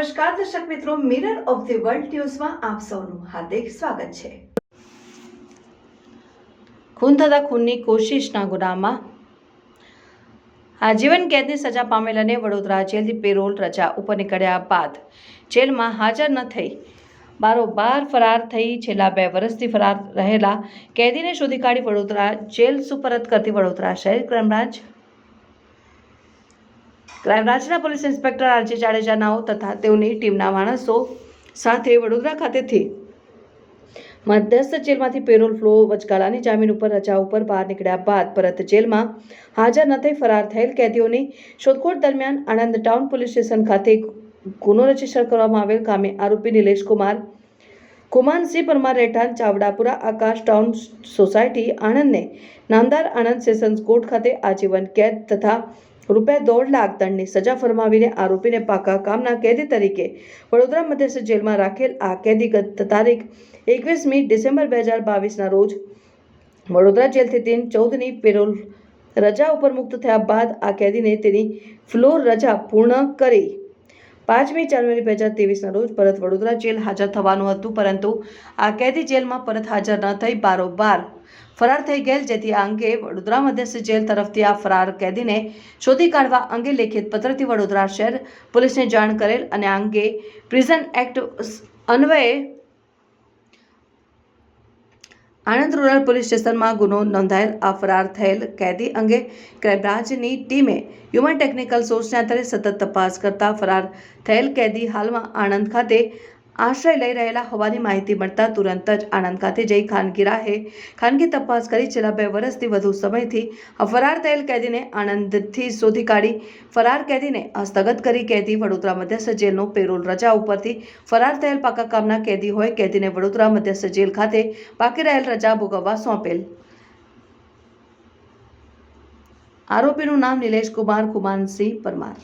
નમસ્કાર દર્શક મિત્રો, મિરર ઓફ ધી વર્લ્ડ ન્યૂઝમાં આપ સૌનું હાર્દિક સ્વાગત છે। ખૂન થતા ખૂનની કોશિશના ગુનામાં આજીવન કેદની સજા પામેલ અને વડોદરા જેલથી પેરોલ રજા ઉપર નીકળ્યા બાદ જેલમાં હાજર ન થઈ બારોબાર ફરાર થઈ છેલ્લા 2 વર્ષથી ફરાર રહેલા કેદીને શોધી કાઢી વડોદરા જેલ સુપરત કરતી વડોદરા શહેર ક્રાઇમબ્રાન્ચના પોલીસ ઇન્સ્પેક્ટર આરજી જાડેજા નાઓ તથા તેઓની ટીમના માણસો સાથે વડોદરા ખાતેથી મધ્યસ્થ જેલમાંથી પેરોલ ફ્લો વચગાળાની જામીન ઉપર રજા ઉપર બહાર નીકળ્યા બાદ પરત જેલમાં હાજર ન થઈ ફરાર થયેલ કેદીઓની શોધખોળ દરમિયાન આણંદ ટાઉન પોલીસ સ્ટેશન ખાતે ગુનો રજીસ્ટર કરવામાં આવેલ કામે આરોપી નિલેશ કુમાર કુમાનસિંહ પરમાર રહેઠાણ ચાવડાપુરા આકાશ ટાઉન સોસાયટી આણંદને નામદાર આણંદ સેશન્સ કોર્ટ ખાતે આજીવન કેદ તથા ₹1.5 લાખ દંડની સજા ફરમાવીને આરોપીને પાકા કામના કેદી તરીકે વડોદરા મધ્યસ્થ જેલમાં રાખેલ આ કેદી ગત તારીખ 21મી ડિસેમ્બર 2022ના રોજ વડોદરા જેલથી દિન 14ની પેરોલ રજા ઉપર મુક્ત થયા બાદ આ કેદીને તેની ફ્લોર રજા પૂર્ણ કરી 5મી જાન્યુઆરી 2023ના રોજ પરત વડોદરા જેલ હાજર થવાનું હતું, પરંતુ આ કેદી જેલમાં પરત હાજર ન થઈ બારોબાર ફરાર થઈ ગયેલ, જેથી આ અંગે વડોદરા મધ્યસ્થ જેલ તરફથી આ ફરાર કેદીને શોધી કાઢવા અંગે લેખિત પત્રથી વડોદરા શહેર પોલીસને જાણ કરેલ અને આ અંગે પ્રિઝન એક્ટ અન્વયે આણંદ રૂરલ પોલીસ સ્ટેશનમાં ગુનો નોંધાયેલ આ ફરાર થયેલ કેદી અંગે ક્રાઇમબ્રાન્ચની ટીમે હ્યુમન ટેકનિકલ સોર્સને આધારે સતત તપાસ કરતા ફરાર થયેલ કેદી હાલમાં આણંદ ખાતે આશ્રય લઈ રહેલા હોવાની માહિતી મળતા તુરંત જ આણંદ ખાતે જઈ ખાનગી તપાસ કરી છેલ્લા 2 વર્ષથી વધુ સમયથી આ ફરાર થયેલ કેદીને આણંદથી શોધી કાઢી ફરાર કેદીને હસ્તગત કરી કેદી વડોદરા મધ્યસ્થ જેલનો પેરોલ રજા ઉપરથી ફરાર થયેલ પાકા કામના કેદી હોય કેદીને વડોદરા મધ્યસ્થ જેલ ખાતે બાકી રહેલ રજા ભોગવવા સોંપેલ। આરોપીનું નામ નિલેશ કુમાર કુમાનસિંહ પરમાર।